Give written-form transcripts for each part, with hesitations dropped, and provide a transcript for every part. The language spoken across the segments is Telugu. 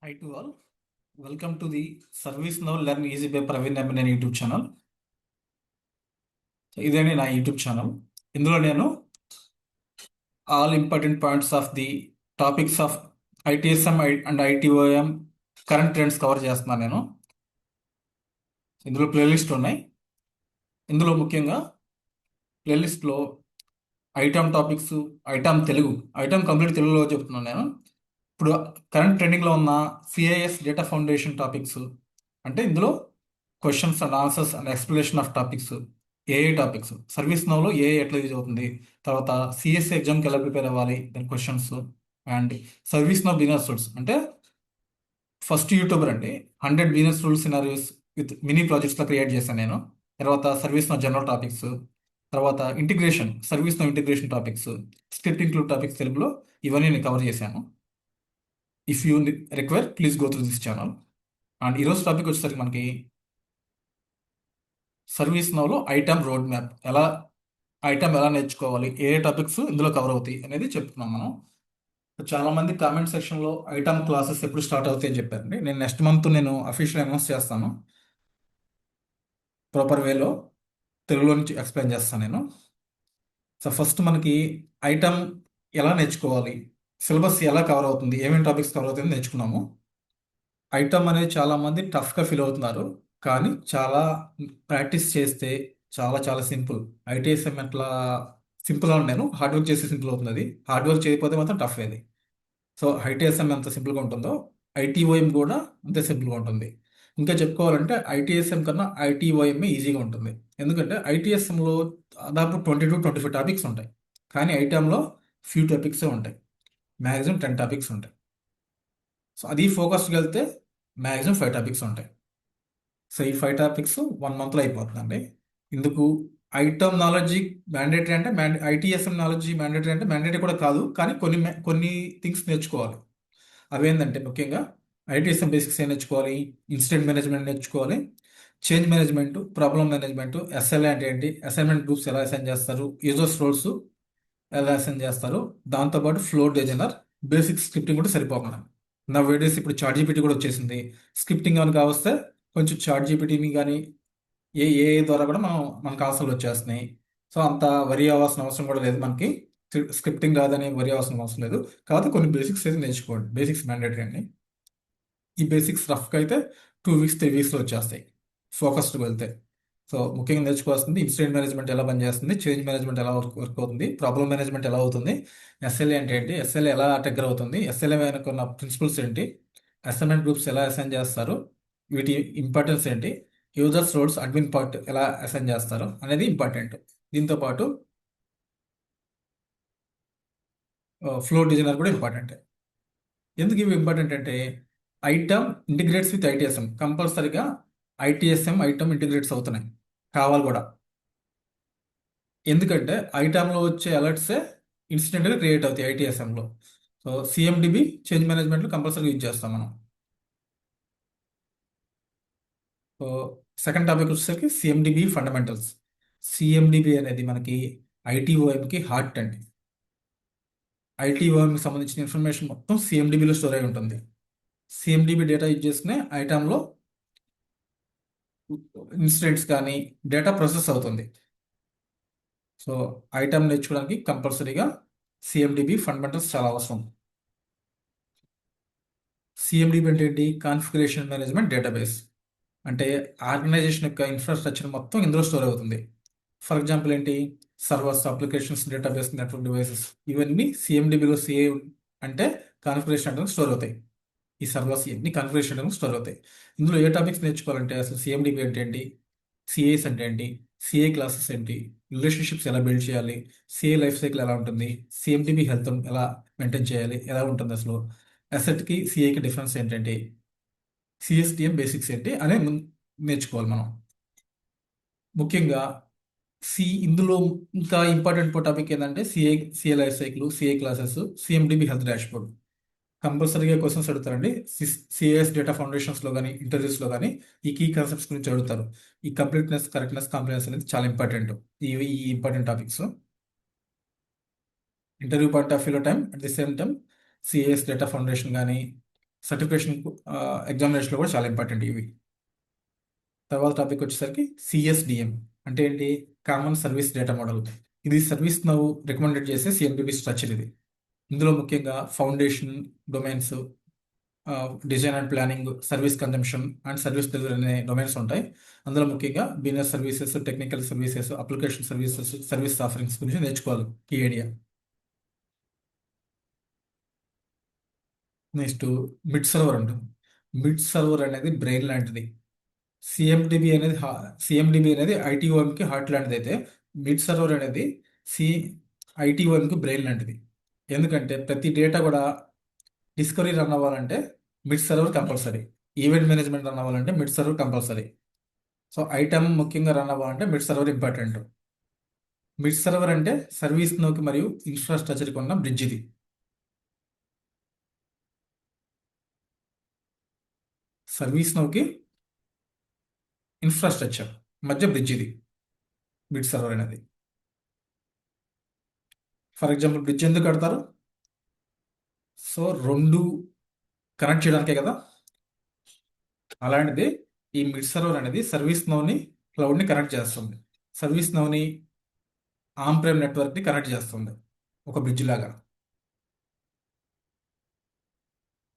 Hi to all. Welcome to the Service Now Learn Easy by Praveen అనే యూట్యూబ్ ఛానల్. ఇదేనే నా యూట్యూబ్ ఛానల్. ఇందులో నేను all important points of the topics of ITSM and ఐటీఓఎం current trends cover చేస్తున్నాను నేను. ఇందులో ప్లేలిస్ట్ ఉన్నాయి. ఇందులో ముఖ్యంగా ప్లేలిస్ట్లో item topics, item Telugu, item complete తెలుగులో చెప్తున్నాను నేను. ఇప్పుడు కరెంట్ ట్రెండింగ్లో ఉన్న సిఐఎస్ డేటా ఫౌండేషన్ టాపిక్స్, అంటే ఇందులో questions and answers and explanation of topics, ఏఏ టాపిక్స్, సర్వీస్ నౌలో ఏఏ ఎట్లా యూజ్ అవుతుంది, తర్వాత సిఎస్సి ఎగ్జామ్కి ఎలా ప్రిపేర్ అవ్వాలి దాని questions, and ServiceNow business rules, అంటే ఫస్ట్ యూట్యూబర్ అండి 100 business rules scenarios with mini ప్రాజెక్ట్స్లో క్రియేట్ చేశాను నేను. తర్వాత సర్వీస్ నౌ జనరల్ టాపిక్స్, తర్వాత integration, ServiceNow integration topics, script include topics తెలుగులో, ఇవన్నీ నేను కవర్ చేశాను. If you require please go through this channel. And ఈరోజు టాపిక్ వచ్చేసరికి మనకి సర్వీస్ నౌలో ఐటమ్ రోడ్ మ్యాప్, ఐటమ్ ఎలా నేర్చుకోవాలి, ఏ టాపిక్స్ ఇందులో కవర్ అవుతాయి అనేది చెప్తున్నాం మనం. చాలా మంది కామెంట్ సెక్షన్లో ఐటమ్ క్లాసెస్ ఎప్పుడు స్టార్ట్ అవుతాయి అని చెప్పారండి. నేను నెక్స్ట్ మంత్ అఫీషియల్ అనౌన్స్ చేస్తాను, ప్రాపర్ వేలో తెలుగులో నుంచి ఎక్స్ప్లెయిన్ చేస్తాను నేను. సో ఫస్ట్ మనకి ఐటమ్ ఎలా నేర్చుకోవాలి, సిలబస్ ఎలా కవర్ అవుతుంది, ఏమేమి టాపిక్స్ కవర్ అవుతుంది నేర్చుకున్నాము. ఐటమ్ అనేది చాలామంది టఫ్గా ఫీల్ అవుతున్నారు, కానీ చాలా ప్రాక్టీస్ చేస్తే చాలా చాలా సింపుల్. ఐటీఎస్ఎం ఎట్లా సింపుల్ అని నేను హార్డ్ వర్క్ చేస్తే సింపుల్ అవుతుంది, అది హార్డ్ వర్క్ చేయకపోతే మాత్రం టఫ్ అది. సో ఐటీఎస్ఎం ఎంత సింపుల్గా ఉంటుందో ఐటీఓఎం కూడా అంతే సింపుల్గా ఉంటుంది. ఇంకా చెప్పుకోవాలంటే ఐటీఎస్ఎం కన్నా ఐటీఓఎంఏ ఈజీగా ఉంటుంది. ఎందుకంటే ఐటీఎస్ఎంలో దాదాపు 20 to 25 టాపిక్స్ ఉంటాయి, కానీ ఐటెంలో ఫ్యూ టాపిక్సే ఉంటాయి, మ్యాక్సిమం 10 టాపిక్స్ ఉంటాయి. సో అది ఫోకస్డ్కి వెళ్తే మ్యాక్సిమం 5 టాపిక్స్ ఉంటాయి. సో ఈ 5 టాపిక్స్ 1 మంత్లో అయిపోతుందండి. ఇందుకు ఐటమ్ నాలెడ్జీ మ్యాండేటరీ అంటే ఐటీఎస్ఎం నాలెడ్జీ మ్యాండేటరీ అంటే మ్యాండేటరీ కూడా కాదు, కానీ కొన్ని థింగ్స్ నేర్చుకోవాలి. అవేంటంటే ముఖ్యంగా ఐటీఎస్ఎం బేసిక్స్ ఏం నేర్చుకోవాలి, ఇన్సిడెంట్ మేనేజ్మెంట్ నేర్చుకోవాలి, change management, problem management, SLA అంటే ఏంటి, అసైన్మెంట్ గ్రూప్స్ ఎలా అసైన్ చేస్తారు, యూజర్స్ రోల్స్ ఎలా అసైన్ చేస్తారు, దాంతోపాటు ఫ్లో డిజైనర్, బేసిక్ స్క్రిప్టింగ్ కూడా సరిపోకుండా. నా వీడియోస్ ఇప్పుడు చాట్ జీపీటీ కూడా వచ్చేసింది. స్క్రిప్టింగ్ అని కావస్తే కొంచెం చాట్ జీపీటీని కానీ ఏ ద్వారా కూడా మనకు ఆన్సర్లు వచ్చేస్తున్నాయి. సో అంత వరి అవ్వాల్సిన అవసరం కూడా లేదు మనకి. స్క్రిప్టింగ్ రాదని వరి అవ్వాల్సిన అవసరం లేదు. కాకపోతే కొన్ని బేసిక్స్ అయితే నేర్చుకోండి, బేసిక్స్ మ్యాండేటరీ అండి. ఈ బేసిక్స్ రఫ్గా అయితే 2 weeks 3 weeksలో వచ్చేస్తాయి ఫోకస్డ్కి వెళ్తే. సో ముఖ్యంగా నేర్చుకోవాల్సింది ఇన్సిడెంట్ మేనేజ్మెంట్ ఎలా పనిచేస్తుంది, చేంజ్ మేనేజ్మెంట్ ఎలా వర్క్ అవుతుంది, ప్రాబ్లమ్ మేనేజ్మెంట్ ఎలా అవుతుంది, ఎస్ఎల్ఏ అంటే ఏంటి, ఎస్ఎల్ఏ ఎలా ట్రిగ్గర్ అవుతుంది, ఎస్ఎల్ఏ వెనక ఉన్న ప్రిన్సిపల్స్ ఏంటి, అసైన్మెంట్ గ్రూప్స్ ఎలా అసైన్ చేస్తారు, వీటి ఇంపార్టెన్స్ ఏంటి, యూజర్స్ రోల్స్ అడ్మిన్ పార్ట్ ఎలా అసైన్ చేస్తారు అనేది ఇంపార్టెంట్. దీంతో పాటు ఫ్లో డిజైనర్ కూడా ఇంపార్టెంట్. ఎందుకు ఇవి ఇంపార్టెంట్ అంటే ఐటమ్ ఇంటిగ్రేట్స్ విత్ ఐటీఎస్ఎం, కంపల్సరీగా ఐటీఎస్ఎం ఐటమ్ ఇంటిగ్రేట్స్ అవుతున్నాయి, కావాలి కూడా. ఎందుకంటే ఐటమ్లో వచ్చే అలర్ట్సే ఇన్స్టెంట్గా క్రియేట్ అవుతాయి ఐటీఎస్ఎంలో. సో సిఎండిబి చేంజ్ మేనేజ్మెంట్లో కంపల్సరీ యూజ్ చేస్తాం మనం. సో సెకండ్ టాపిక్ వచ్చేసరికి సిఎండిబి ఫండమెంటల్స్. సిఎండిబి అనేది మనకి ఐటీఓఎంకి హార్ట్ అండి. ఐటీఓఎంకి సంబంధించిన ఇన్ఫర్మేషన్ మొత్తం సిఎండిబిలో స్టోర్ అయి ఉంటుంది. సిఎండిబి డేటా యూజ్ చేసుకునే ఐటమ్లో ఇన్సిడెంట్స్ కానీ డేటా ప్రాసెస్ అవుతుంది. సో ఐటమ్ నేర్చుకోవడానికి కంపల్సరీగా సిఎండిబి ఫండమెంటల్స్ చాలా అవసరం. సిఎండిబి అంటే ఏంటి, కాన్ఫిగరేషన్ మేనేజ్మెంట్ డేటాబేస్. అంటే ఆర్గనైజేషన్ యొక్క ఇన్ఫ్రాస్ట్రక్చర్ మొత్తం ఇందులో స్టోర్ అవుతుంది. ఫర్ ఎగ్జాంపుల్ ఏంటి, servers, applications, database, network devices, ఇవన్నీ సిఎండిబిలో సిఏ అంటే కాన్ఫిగరేషన్ అంటే స్టోర్ అవుతాయి. ఈ సర్వర్స్ ఇవన్నీ కాన్ఫిగరేషన్ అంటే స్టోర్ అవుతాయి. ఇందులో ఏ టాపిక్స్ నేర్చుకోవాలంటే అసలు సిఎండిబి అంటే ఏంటి, సిఏస్ అంటే ఏంటి, సిఏ క్లాసెస్ ఏంటి, రిలేషన్షిప్స్ ఎలా బిల్డ్ చేయాలి, సిఏ లైఫ్ సైకిల్ ఎలా ఉంటుంది, సిఎండిబి హెల్త్ ఎలా మెయింటైన్ చేయాలి, ఎలా ఉంటుంది అసలు, అసెట్కి సిఏకి డిఫరెన్స్ ఏంటంటే, సిఎస్టిఎం బేసిక్స్ ఏంటి అనే నేర్చుకోవాలి మనం. ముఖ్యంగా ఇందులో ఇంకా ఇంపార్టెంట్ టాపిక్ ఏంటంటే CA life cycle, CA classes, సిఎండిబి health dashboard. కంపల్సరీగా క్వశ్చన్స్ అడుగుతారండి. సిఏఎస్ డేటా ఫౌండేషన్స్లో కానీ ఇంటర్వ్యూస్లో కానీ ఈ కీ కాన్సెప్ట్స్ గురించి అడుగుతారు. ఈ కంప్లీట్నెస్, కరెక్ట్నెస్, కాంప్లినెన్స్ అనేది చాలా ఇంపార్టెంట్. ఈ important topics interview point of వ్యూలో time, at the same time CAS data foundation కానీ సర్టిఫికేషన్ ఎగ్జామినేషన్లో కూడా చాలా ఇంపార్టెంట్ ఇవి. తర్వాత టాపిక్ వచ్చేసరికి సిఎస్డిఎం అంటే ఏంటి? Common service data model. ఇది సర్వీస్ నౌ రికమెండెడ్ చేసే సిఎండిబి స్ట్రక్చర్ ఇది. ఇందులో ముఖ్యంగా foundation, domains, design and planning, service consumption and service delivery అనే డొమైన్స్ ఉంటాయి. అందులో ముఖ్యంగా business services, technical services, application services, service offerings గురించి నేర్చుకోవాలి ఈ ఐడియా. నెక్స్ట్ మిడ్ సర్వర్ ఉంటుంది. మిడ్ సర్వర్ అనేది బ్రెయిన్ లాంటిది. సిఎండిబి అనేది సిఎండిబి అనేది ఐటీఓఎంకి హార్ట్ లాంటిది అయితే, మిడ్ సర్వర్ అనేది సి ఐటీఓఎంకి బ్రెయిన్ లాంటిది. ఎందుకంటే ప్రతి డేటా కూడా డిస్కవరీ రన్ అవ్వాలంటే MID server compulsory. Event management run అవ్వాలంటే MID server compulsory. So ITOM ముఖ్యంగా రన్ అవ్వాలంటే MID server important. MID server అంటే సర్వీస్ నోకి మరియు ఇన్ఫ్రాస్ట్రక్చర్కి ఉన్న బ్రిడ్జ్ ఇది. సర్వీస్ నోకి ఇన్ఫ్రాస్ట్రక్చర్ మధ్య బ్రిడ్జ్ ఇది మిడ్ సర్వర్ అనేది. ఫర్ ఎగ్జాంపుల్ బ్రిడ్జ్ ఎందుకు కడతారు? సో రెండు కనెక్ట్ చేయడానికే కదా. అలాంటిది ఈ మిడ్ సర్వర్ అనేది సర్వీస్ నోని క్లౌడ్ని కనెక్ట్ చేస్తుంది. సర్వీస్ నోని ఆన్ ప్రైమ్ నెట్వర్క్ని కనెక్ట్ చేస్తుంది ఒక బ్రిడ్జ్ లాగా.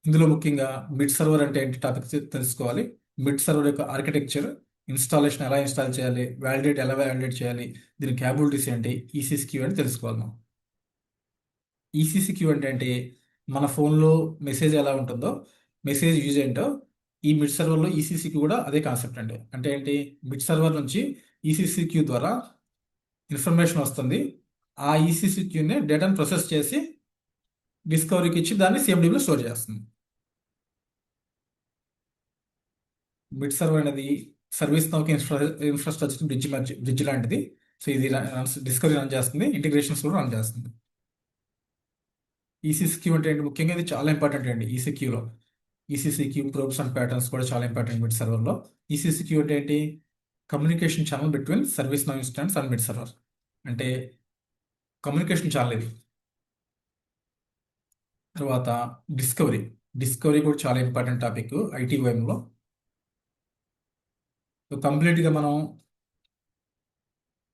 ఇందులో ముఖ్యంగా మిడ్ సర్వర్ అంటే ఏంటి టాపిక్ తెలుసుకోవాలి. మిడ్ సర్వర్ యొక్క ఆర్కిటెక్చర్, ఇన్స్టాలేషన్ ఎలా ఇన్స్టాల్ చేయాలి, వ్యాలిడేట్ ఎలా వ్యాలిడేట్ చేయాలి, దీని క్యాపబిలిటీస్ ఏంటి, ఈసీసీ క్యూ అని తెలుసుకోవాలి మనం. ఈసీసీ క్యూ అంటే ఏంటి? మన ఫోన్లో మెసేజ్ ఎలా ఉంటుందో, మెసేజ్ యూజ్ ఏంటో ఈ మిడ్ సర్వర్లో ఈసీసీ క్యూ కూడా అదే కాన్సెప్ట్ అండి. అంటే ఏంటి? మిడ్ సర్వర్ నుంచి ఈసీసీ క్యూ ద్వారా ఇన్ఫర్మేషన్ వస్తుంది. ఆ ఈసీసీ క్యూని డేటాను ప్రాసెస్ చేసి డిస్కవరీకి ఇచ్చి దాన్ని సిఎండిబిలో స్టోర్ చేస్తుంది. మిడ్ సర్వర్ అనేది సర్వీస్ నౌకి ఇన్ఫ్రాస్ట్రక్చర్ బ్రిడ్జ్ లాంటిది. సో ఇది డిస్కవరీ రన్ చేస్తుంది, ఇంటిగ్రేషన్స్ కూడా రన్ చేస్తుంది. ఈసీసీ అంటే ఏంటి? ముఖ్యంగా ఇది చాలా ఇంపార్టెంట్ అండి ఈసీక్యూలో. ఈసీసీ ప్రోబ్స్ అండ్ ప్యాటర్న్స్ కూడా చాలా ఇంపార్టెంట్ మిడ్ సర్వర్లో. ఈసీసీ అంటే ఏంటి? Communication channel between service now instance and mid server. అంటే కమ్యూనికేషన్ ఛానల్ ఇది. తర్వాత డిస్కవరీ. డిస్కవరీ కూడా చాలా ఇంపార్టెంట్ టాపిక్ ఐటీఓఎంలో. కంప్లీట్గా మనం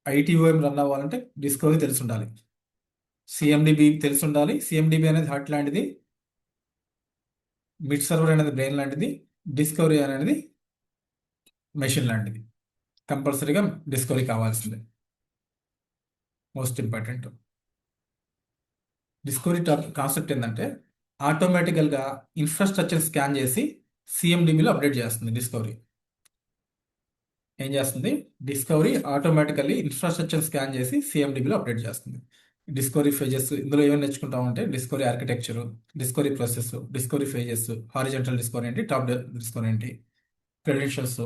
ఐటీఓఎం రన్ అవ్వాలంటే డిస్కవరీ తెలిసి ఉండాలి, సిఎండిబి తెలిసి ఉండాలి. సిఎండిబి అనేది హార్ట్ లాంటిది, మిడ్ సర్వర్ అనేది బ్రెయిన్ లాంటిది, డిస్కవరీ అనేది మెషిన్ లాంటిది. కంపల్సరీగా డిస్కవరీ కావాల్సిందే, మోస్ట్ ఇంపార్టెంట్. డిస్కవరీ కాన్సెప్ట్ ఏంటంటే ఆటోమేటికల్గా ఇన్ఫ్రాస్ట్రక్చర్ స్కాన్ చేసి సిఎండిబిలో అప్డేట్ చేస్తుంది. డిస్కవరీ ఏం చేస్తుంది? డిస్కవరీ ఆటోమేటికల్లీ ఇన్ఫ్రాస్ట్రక్చర్ స్కాన్ చేసి సిఎండిబిలో అప్డేట్ చేస్తుంది. డిస్కవరీ ఫేజెస్ ఇందులో ఏమైనా నేర్చుకుంటామంటే discovery architecture, discovery process, discovery phases, horizontal discovery ఏంటి, టాప్ డిస్కవరీ ఏంటి, credentials,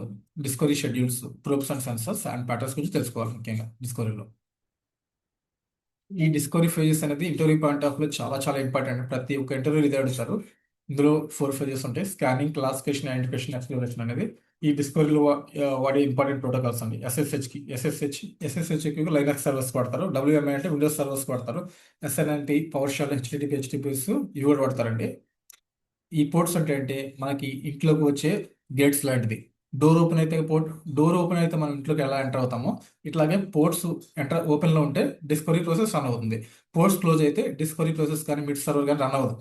discovery schedules, probes and sensors and patterns గురించి తెలుసుకోవాలి ముఖ్యంగా డిస్కవరీలో. ఈ డిస్కవరీ ఫేజెస్ అనేది ఇంటర్వ్యూ పాయింట్ ఆఫ్ లో చాలా చాలా ఇంపార్టెంట్. ప్రతి ఒక్క ఇంటర్వ్యూ ఇదే అడుగుతారు. ఇందులో 4 ఫేజెస్ ఉంటాయి: స్కానింగ్, క్లాసిఫికేషన్, ఐడెంటిఫికేషన్, ఎక్స్ప్లోరేషన్ అనేది. ఈ డిస్కవరీలో వాడే ఇంపార్టెంట్ ప్రోటోకాల్స్ అండి. ఎస్ఎస్హెచ్కి లైనక్స్ సర్వర్స్ వాడతారు. డబ్ల్యూఎంఐ అంటే విండోస్ సర్వర్స్ వాడతారు. ఎస్ఎన్ఎంటి, పవర్ షెల్, హెచ్టిటిపిఎస్ ఇవి కూడా వాడతారండి. ఈ పోర్ట్స్ అంటే ఏంటి? మనకి ఇంట్లోకి వచ్చే గేట్స్ లాంటిది. డోర్ ఓపెన్ అయితే డోర్ ఓపెన్ అయితే మనం ఇంట్లోకి ఎలా ఎంటర్ అవుతామో, ఇట్లాగే పోర్ట్స్ ఓపెన్లో ఉంటే డిస్కవరీ ప్రాసెస్ రన్ అవుతుంది. పోర్ట్స్ క్లోజ్ అయితే డిస్కవరీ ప్రాసెస్ కానీ మిడ్ సర్వర్ కానీ రన్ అవ్వదు.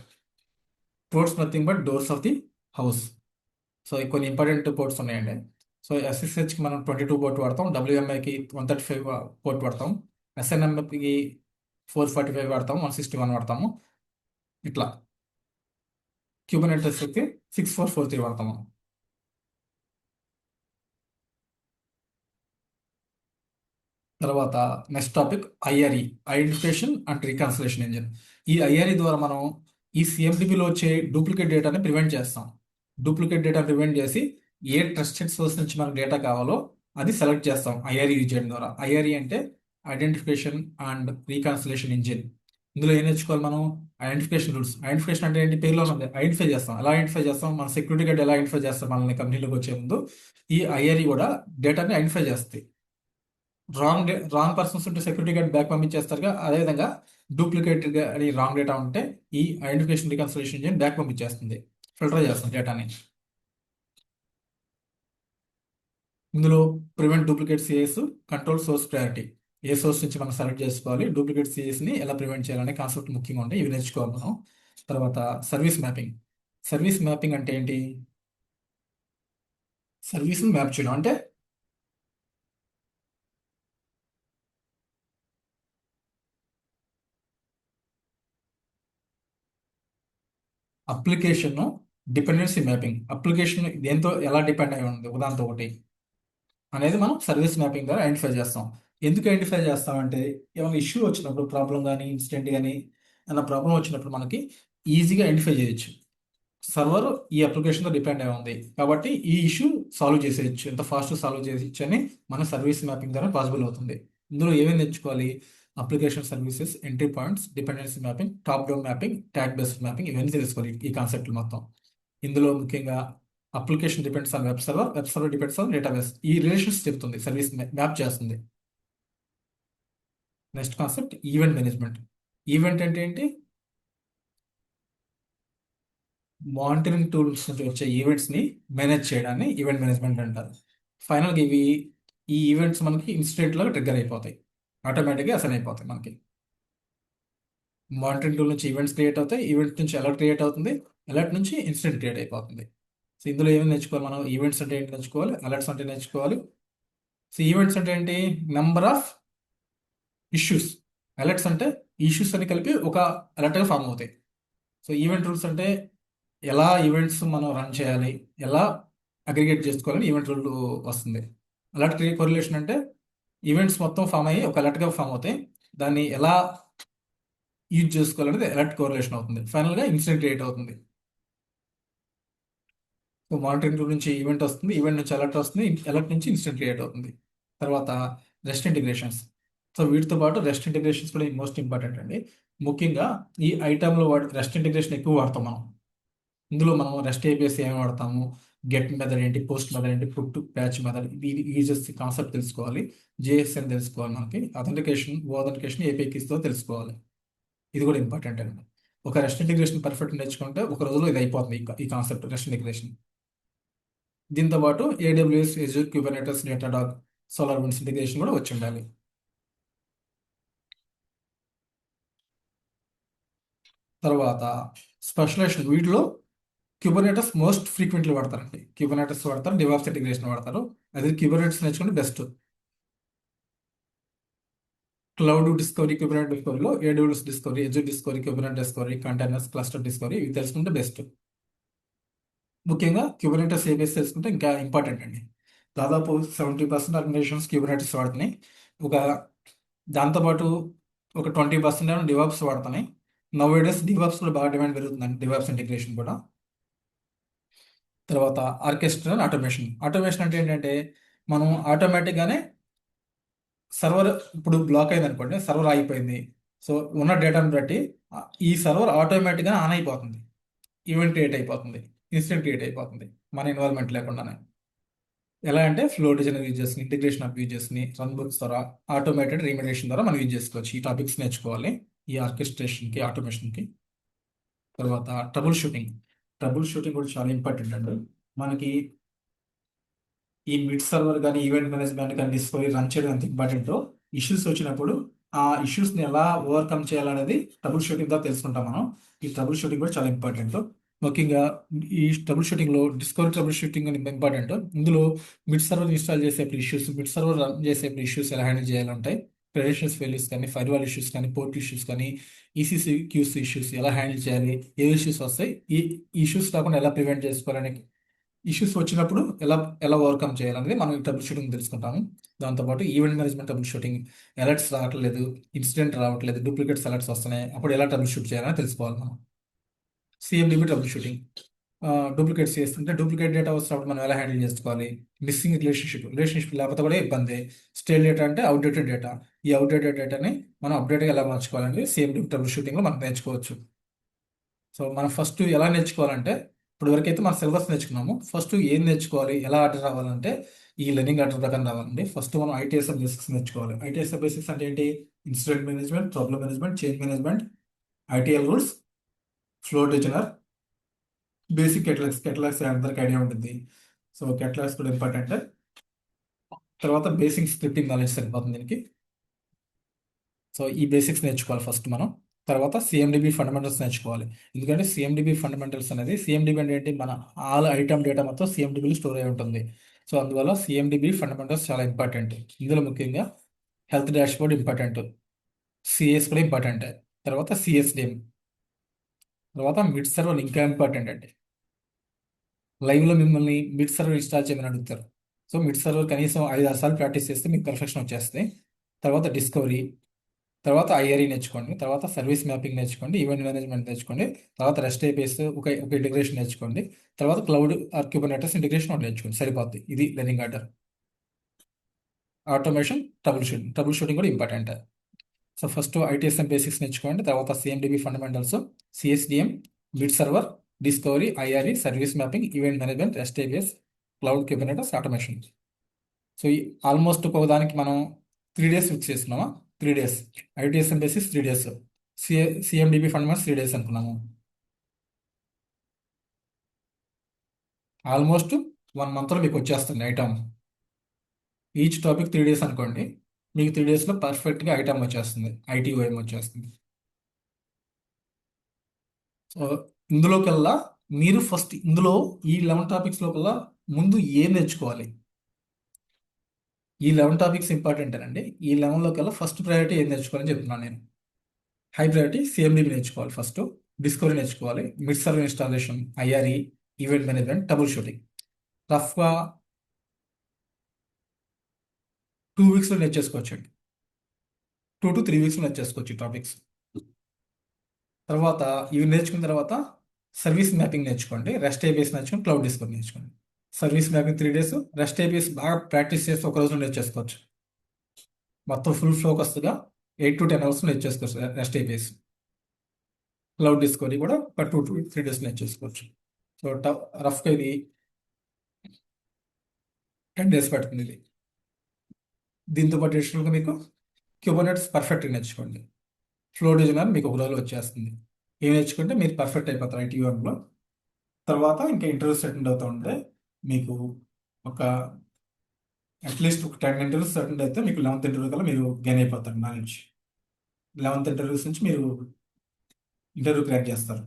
Ports nothing but doors of the house. So కొన్ని ఇంపార్టెంట్ పోర్ట్స్ ఉన్నాయండి. సో ఎస్ఎస్హెచ్కి మనం 22 పోర్ట్ వాడతాం, డబ్ల్యూఎంఐకి 135 పోర్ట్ వాడతాం, ఎస్ఎన్ఎంకి 445 వాడతాం, 161 వాడతాము. ఇట్లా క్యూబర్నెటిస్కి 6443 వాడతాము. తర్వాత next topic IRE, identification and reconciliation engine. ఈ ఐఆర్ఈ ద్వారా మనం ఈ సిఎండిబిలో వచ్చే డూప్లికేట్ డేటాని ప్రివెంట్ చేస్తాం. డూప్లికేట్ డేటా ప్రివెంట్ చేసి ఏ ట్రస్టెడ్ సోర్స్ నుంచి మనకు డేటా కావాలో అది సెలెక్ట్ చేస్తాం ఐఆర్ఈ యూజ్ చేయడం ద్వారా. ఐఆర్ఈ అంటే ఐడెంటిఫికేషన్ అండ్ రీకన్సిలేషన్ ఇంజిన్. ఇందులో ఏం నేర్చుకోవాలి మనం? Identification rules. ఐడెంటిఫికేషన్ అంటే ఏంటి? పేరులో ఉంది, ఐడెంటిఫై చేస్తాం. ఎలా ఐడెంటిఫై చేస్తాం? మన సెక్యూరిటీ గార్డ్ ఎలా ఐడెంటిఫై చేస్తాం మనల్ని కంపెనీలోకి వచ్చే ముందు? ఈ ఐఆర్ఈ కూడా డేటాని ఐడెంటిఫై చేస్తాయి. రాంగ్ పర్సన్స్ ఉంటే సెక్యూరిటీ గార్డ్ బ్యాక్ పంపించేస్తారుగా, అదేవిధంగా డూప్లికేట్ అని రాంగ్ డేటా ఉంటే ఈ ఐడెంటిఫికేషన్ రికన్సిలేషన్ ఇంజిన్ బ్యాక్ పంపించేస్తుంది. ఫిల్టర్ చేస్తాం డేటాని. ఇందులో prevent duplicate CIs, control source priority. ఏ సోర్స్ నుంచి మనం సెలెక్ట్ చేసుకోవాలి, డూప్లికేట్ సిఎస్ని ఎలా ప్రివెంట్ చేయాలనే కాన్సెప్ట్ ముఖ్యంగా ఉంటాయి. ఇవి నేర్చుకోవాలి మనం. తర్వాత సర్వీస్ మ్యాపింగ్. సర్వీస్ మ్యాపింగ్ అంటే ఏంటి? సర్వీస్ని మ్యాప్ చేయడం అంటే అప్లికేషన్ డిపెండెన్సీ మ్యాపింగ్. అప్లికేషన్ దేంతో ఎలా డిపెండ్ అయి ఉంది ఒకదాంతో ఒకటి అనేది మనం సర్వీస్ మ్యాపింగ్ ద్వారా ఐడెంటిఫై చేస్తాం. ఎందుకు ఐడెంటిఫై చేస్తామంటే ఏమైనా ఇష్యూ వచ్చినప్పుడు, ప్రాబ్లం కానీ ఇన్సిడెంట్ కానీ ఏమైనా ప్రాబ్లం వచ్చినప్పుడు మనకి ఈజీగా ఐడెంటిఫై చేయొచ్చు. సర్వర్ ఈ అప్లికేషన్తో డిపెండ్ అయి ఉంది కాబట్టి ఈ ఇష్యూ సాల్వ్ చేసేయచ్చు, ఎంత ఫాస్ట్ సాల్వ్ చేసేయచ్చు అని మన సర్వీస్ మ్యాపింగ్ ద్వారా పాసిబుల్ అవుతుంది. ఇందులో ఏమేమి తెచ్చుకోవాలి? Application services, entry points, dependency mapping, top down mapping, tag based mapping, ఇవన్నీ తెలుసుకోవాలి ఈ కాన్సెప్ట్ మొత్తం. ఇందులో ముఖ్యంగా application depends on web server, web server depends on database. ఈ రిలేషన్స్ చెప్తుంది, సర్వీస్ మ్యాప్ చేస్తుంది. Next concept event management. Event అంటే ఏంటి? మానిటరింగ్ టూల్స్ నుంచి వచ్చే ఈవెంట్స్ని మేనేజ్ చేయడాన్ని ఈవెంట్ మేనేజ్మెంట్ అంటారు. ఫైనల్గా ఈ ఈవెంట్స్ మనకి ఇన్స్టెంట్ లాగా ట్రిగ్గర్ అయిపోతాయి, ఆటోమేటిక్గా అసైన్ అయిపోతాయి మనకి. మానిటరింగ్ టూల్ నుంచి ఈవెంట్స్ క్రియేట్ అవుతాయి, ఈవెంట్ నుంచి అలర్ట్ క్రియేట్ అవుతుంది, అలర్ట్ నుంచి ఇన్సిడెంట్ క్రియేట్ అయిపోతుంది. సో ఇందులో ఏమేమి నేర్చుకోవాలి మనం? ఈవెంట్స్ అంటే ఏంటి నేర్చుకోవాలి, అలర్ట్స్ అంటే నేర్చుకోవాలి. సో ఈవెంట్స్ అంటే ఏంటి? Number of issues. అలర్ట్స్ అంటే ఇష్యూస్ అని కలిపి ఒక అలర్ట్గా ఫామ్ అవుతాయి. సో ఈవెంట్ రూల్స్ అంటే ఎలా ఈవెంట్స్ మనం రన్ చేయాలి, ఎలా అగ్రిగేట్ చేసుకోవాలని ఈవెంట్ రూల్ వస్తుంది. అలర్ట్ కొరిలేషన్ అంటే ఈవెంట్స్ మొత్తం ఫామ్ అయ్యి ఒక అలర్ట్గా ఫామ్ అవుతాయి, దాన్ని ఎలా యూజ్ చేసుకోవాలనేది అలర్ట్ కోరిలేషన్ అవుతుంది. ఫైనల్గా ఇన్సిడెంట్ క్రియేట్ అవుతుంది. సో మానిటరింగ్ టూల్ నుంచి ఈవెంట్ వస్తుంది, ఈవెంట్ నుంచి అలర్ట్ వస్తుంది, అలర్ట్ నుంచి ఇన్సిడెంట్ క్రియేట్ అవుతుంది. తర్వాత రెస్ట్ ఇంటిగ్రేషన్స్. సో వీటితో పాటు రెస్ట్ ఇంటిగ్రేషన్స్ కూడా మోస్ట్ ఇంపార్టెంట్ అండి. ముఖ్యంగా ఈ ఐటెంలో రెస్ట్ ఇంటిగ్రేషన్ ఎక్కువ వాడతాం మనం. ఇందులో మనం రెస్ట్ ఏపీఎస్ ఏమి వాడతాము, గెట్ మెథడ్ ఏంటి, పోస్ట్ మెథడ్ ఏంటి, పుట్ ప్యాచ్ మెథడ్, ఇది యూజెస్ కాన్సెప్ట్ తెలుసుకోవాలి. జేఎస్ఎన్ తెలుసుకోవాలి, మనకి అథెంటికేషన్ ఓథెంటికేషన్ ఏపీఐ కీస్తో తెలుసుకోవాలి. ఇది కూడా ఇంపార్టెంట్ అండి. ఒక రెస్ట్ ఇంటిగ్రేషన్ పర్ఫెక్ట్ నేర్చుకుంటే ఒక రోజులో ఇది అయిపోతుంది, ఈ కాన్సెప్ట్ రెస్ట్ ఇంటిగ్రేషన్. దీంతో పాటు AWS, Azure, Kubernetes, Datadog, SolarWinds integration కూడా వచ్చి ఉండాలి. తర్వాత స్పెషలైజేషన్. వీటిలో క్యూబర్నెటస్ మోస్ట్ ఫ్రీక్వెంట్లీ వాడతారండి. క్యూబర్నెటస్ వాడతారు, డివాప్స్ ఇంటిగ్రేషన్ వాడతారు. అది క్యూబర్నెటస్ నేర్చుకుంటే బెస్ట్. క్లౌడ్ డిస్కవరీ, క్యూబర్నెట్ డిస్కవరీలో AWS discovery, Azure discovery, Kubernetes discovery, containers, cluster discovery, ఇవి తెలుసుకుంటే బెస్ట్. ముఖ్యంగా క్యూబర్నెటిస్ ఏబిఎస్ తెలుసుకుంటే ఇంకా ఇంపార్టెంట్ అండి. దాదాపు 70% ఆర్గనైజేషన్స్ క్యూబర్నెటిస్ వాడుతున్నాయి. ఒక దాంతోపాటు ఒక 20% ఏమో డివాప్స్ వాడుతున్నాయి. నవ్ డేస్ డివాప్స్ కూడా బాగా డిమాండ్ పెరుగుతుందండి, డివాప్స్ ఇంటిగ్రేషన్ కూడా. తర్వాత ఆర్కెస్ట్రల్ ఆటోమేషన్. ఆటోమేషన్ అంటే ఏంటంటే మనం ఆటోమేటిక్గానే సర్వర్ ఇప్పుడు బ్లాక్ అయింది అనుకోండి, సర్వర్ ఆగిపోయింది. సో ఉన్న డేటాను బట్టి ఈ సర్వర్ ఆటోమేటిక్గా ఆన్ అయిపోతుంది, ఈవెంట్ క్రియేట్ అయిపోతుంది, ఇన్సిడెంట్ క్రియేట్ అయిపోతుంది మన ఇన్వాల్వ్మెంట్ లేకుండానే. ఎలా అంటే ఫ్లో డిజైనర్ యూజ్ చేసుకుని, ఇంటిగ్రేషన్ ఆఫ్ యూజ్ చేసుకుని, రన్ బుక్స్ ద్వారా, ఆటోమేటెడ్ రీమెడియేషన్ ద్వారా మనం యూజ్ చేసుకోవచ్చు. ఈ టాపిక్స్ నేర్చుకోవాలి ఈ ఆర్కెస్ట్రేషన్కి, ఆటోమేషన్కి. తర్వాత ట్రబుల్ షూటింగ్. ట్రబుల్ షూటింగ్ కూడా చాలా ఇంపార్టెంట్ అండి మనకి. ఈ మిడ్ సర్వర్ కానీ ఈవెంట్ మేనేజ్మెంట్ కానీ డిస్కవరీ రన్ చేయడం ఎంత ఇంపార్టెంటో, ఇష్యూస్ వచ్చినప్పుడు ఆ ఇష్యూస్ని ఎలా ఓవర్కమ్ చేయాలనేది ట్రబుల్ షూటింగ్ ద్వారా తెలుసుకుంటాం మనం. ఈ ట్రబుల్ షూటింగ్ కూడా చాలా ఇంపార్టెంట్. ముఖ్యంగా ఈ ట్రబుల్ షూటింగ్లో డిస్కవరీ ట్రబుల్ షూటింగ్ అని ఇంపార్టెంట్. ఇందులో మిడ్ సర్వర్ ఇన్స్టాల్ చేసేప్పుడు ఇష్యూస్, మిడ్ సర్వర్ రన్ చేసేప్పుడు ఇష్యూస్ ఎలా హ్యాండిల్ చేయాలంటాయి, క్రెడెన్షియల్స్ ఫెయిల్యూర్స్ కానీ, ఫైర్వాల్ ఇష్యూస్ కానీ, పోర్ట్ ఇష్యూస్ కానీ, ఈసీసీ క్యూసీ ఇష్యూస్ ఎలా హ్యాండిల్ చేయాలి, ఏ ఇష్యూస్ వస్తాయి, ఈ ఇష్యూస్ రాకుండా ఎలా ప్రివెంట్ చేసుకోవాలని, ఇష్యూస్ వచ్చినప్పుడు ఎలా ఎలా ఓవర్కమ్ చేయాలనేది మనం ఈ ట్రబుల్ షూటింగ్ తెలుసుకుంటాము. దాంతోపాటు event management trouble shooting. Alerts రావట్లేదు, ఇన్సిడెంట్ రావట్లేదు, డూప్లికేట్స్ అలర్ట్స్ వస్తున్నాయి, అప్పుడు ఎలా ట్రబుల్ షూట్ చేయాలని తెలుసుకోవాలి మనం. సిఎండిబి ట్రబుల్ షూటింగ్. డూప్లికేట్స్ చేస్తుంటే డూప్లికేట్ డేటా వస్తున్నప్పుడు మనం ఎలా హ్యాండిల్ చేసుకోవాలి, మిస్సింగ్ రిలేషన్షిప్ లేకపోతే కూడా ఇబ్బంది. స్టేల్ డేటా అంటే అవుట్డేటెడ్ డేటా, ఈ అవుట్డేటెడ్ డేటాని మనం అప్డేట్గా ఎలా మార్చుకోవాలని సిఎండిబి ట్రబుల్ షూటింగ్లో మనం నేర్చుకోవచ్చు. సో మనం ఫస్ట్ ఎలా నేర్చుకోవాలంటే, ఇప్పుడు వరకైతే మనం సిలబస్ నేర్చుకున్నాము. ఫస్ట్ ఏం నేర్చుకోవాలి, ఎలా ఆర్డర్ రావాలంటే ఈ లెర్నింగ్ ఆర్డర్ ప్రకారం రావాలండి. ఫస్ట్ మనం ఐటీఎస్ఎం బేసిక్స్ నేర్చుకోవాలి. ఐటీఎస్ఎం బేసిక్స్ అంటే ఏంటి? Incident management, problem management, change management, ITIL rules, flow designer, basic catalogues అందరికి ఐడియా ఉంటుంది. సో కెటలాగ్స్ కూడా ఇంపార్టెంట్. తర్వాత బేసిక్ స్క్రిప్టింగ్ నాలెడ్జ్ సరిపోతుంది దీనికి. సో ఈ బేసిక్స్ నేర్చుకోవాలి ఫస్ట్ మనం. తర్వాత సిఎండిబి ఫండమెంటల్స్ నేర్చుకోవాలి. ఎందుకంటే సిఎండిబి ఫండమెంటల్స్ అనేది, సిఎండిబి అంటే ఏంటి, మన ఆల్ ఐటమ్ డేటా మొత్తం సిఎండిబిలో స్టోర్ అయి ఉంటుంది. సో అందువల్ల సిఎండిబి ఫండమెంటల్స్ చాలా ఇంపార్టెంట్. ఇందులో ముఖ్యంగా హెల్త్ డాష్బోర్డ్ ఇంపార్టెంట్, సిఎస్ కూడా ఇంపార్టెంట్. తర్వాత సిఎస్డిఎం, తర్వాత మిడ్ సర్వర్ ఇంకా ఇంపార్టెంట్ అండి. లైవ్లో మిమ్మల్ని మిడ్ సర్వర్ ఇన్స్టాల్ చేయమని అడుగుతారు. సో మిడ్ సర్వర్ కనీసం 5-6 సార్లు ప్రాక్టీస్ చేస్తే మీకు పర్ఫెక్షన్ వచ్చేస్తుంది. తర్వాత డిస్కవరీ, తర్వాత ఐఆర్ఈ నేర్చుకోండి, తర్వాత సర్వీస్ మ్యాపింగ్ నేర్చుకోండి, ఈవెంట్ మేనేజ్మెంట్ నేర్చుకోండి, తర్వాత రెస్ట్ ఏపీఎస్ ఒక ఇంటిగ్రేషన్ నేర్చుకోండి, తర్వాత క్లౌడ్ ఆర్ కుబర్నెటస్ ఇంటిగ్రేషన్ ఒకటి నేర్చుకోండి, సరిపోద్ది. ఇది learning order. Automation, troubleshooting కూడా important. So first ITSM basics నేర్చుకోండి, తర్వాత CMDB fundamentals, CSDM, MID server, discovery, IRE, service mapping, event management, REST APIs, cloud Kubernetes, automation. So ఈ ఆల్మోస్ట్ ఒక దానికి మనం 3 days ఫిక్స్ చేస్తున్నామా? 3 days. ITSM basics 3 days, CMDB fundaments 3 days అనుకున్నాము. ఆల్మోస్ట్ 1 monthలో మీకు వచ్చేస్తుంది ఐటమ్. ఈచ్ టాపిక్ 3 days అనుకోండి, మీకు 3 daysలో పర్ఫెక్ట్గా ఐటమ్ వచ్చేస్తుంది, ఐటీఓఎం వచ్చేస్తుంది. సో ఇందులోకల్లా మీరు ఫస్ట్ ఇందులో ఈ 11 టాపిక్స్ లోపల ముందు ఏం నేర్చుకోవాలి? ఈ 11 టాపిక్స్ ఇంపార్టెంట్ అండి. ఈ 11లో కల్లా ఫస్ట్ ప్రయారిటీ ఏం నేర్చుకోవాలని చెప్తున్నాను నేను. హై ప్రయారిటీ సిఎండిబి నేర్చుకోవాలి ఫస్ట్, డిస్కవరీ నేర్చుకోవాలి, mid server installation, IRE, event management, trouble shooting. రఫ్గా 2 weeksలో నేర్చేసుకోవచ్చండి. 2 to 3 weeksలో నేర్చేసుకోవచ్చు ఈ టాపిక్స్. తర్వాత ఇవి నేర్చుకున్న తర్వాత సర్వీస్ మ్యాపింగ్ నేర్చుకోండి, రెస్ట్ ఏపీఎస్ నేర్చుకోండి, క్లౌడ్ డిస్కవరీ నేర్చుకోండి. Service mapping 3 days, REST APIs బాగా ప్రాక్టీస్ చేస్తే ఒక రోజులో నేర్చేసుకోవచ్చు. మొత్తం ఫుల్ ఫోకస్గా 8 to 10 hours నేర్చేసుకోవచ్చు రెస్ట్ ఏపీఎస్. క్లౌడ్ డిస్కవరీ కూడా ఒక 2 to 3 days నేర్చేసుకోవచ్చు. సో రఫ్గా ఇది 10 days పడుతుంది ఇది. దీంతో పాటు అడిషనల్గా మీకు క్యూబర్నెట్స్ పర్ఫెక్ట్గా నేర్చుకోండి. ఫ్లో డిజైనర్ మీకు ఒక రోజులో వచ్చేస్తుంది. ఏం నేర్చుకుంటే మీరు పర్ఫెక్ట్ అయిపోతారు ఐటీవీఎంలో. తర్వాత ఇంకా ఇంటర్వ్యూస్ అటెండ్ అవుతూ ఉంటే మీకు ఒక అట్లీస్ట్ ఒక 10 interviews అటెండ్ అయితే మీకు 11th interview కల్లా మీరు గెయిన్ అయిపోతారు నాలెడ్జ్. 11th interviews నుంచి మీరు ఇంటర్వ్యూ క్రాక్ చేస్తారు.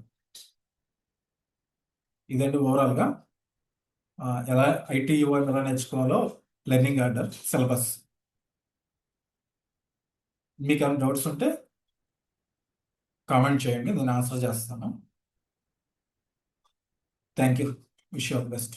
ఇదండి ఓవరాల్గా ఎలా ఐటీయూఎం ఎలా నేర్చుకోవాలో లెర్నింగ్ ఆర్డర్ సిలబస్. మీకు ఏమైనా డౌట్స్ ఉంటే కామెంట్ చేయండి, నేను ఆన్సర్ చేస్తాను. Thank you. Wish you all best.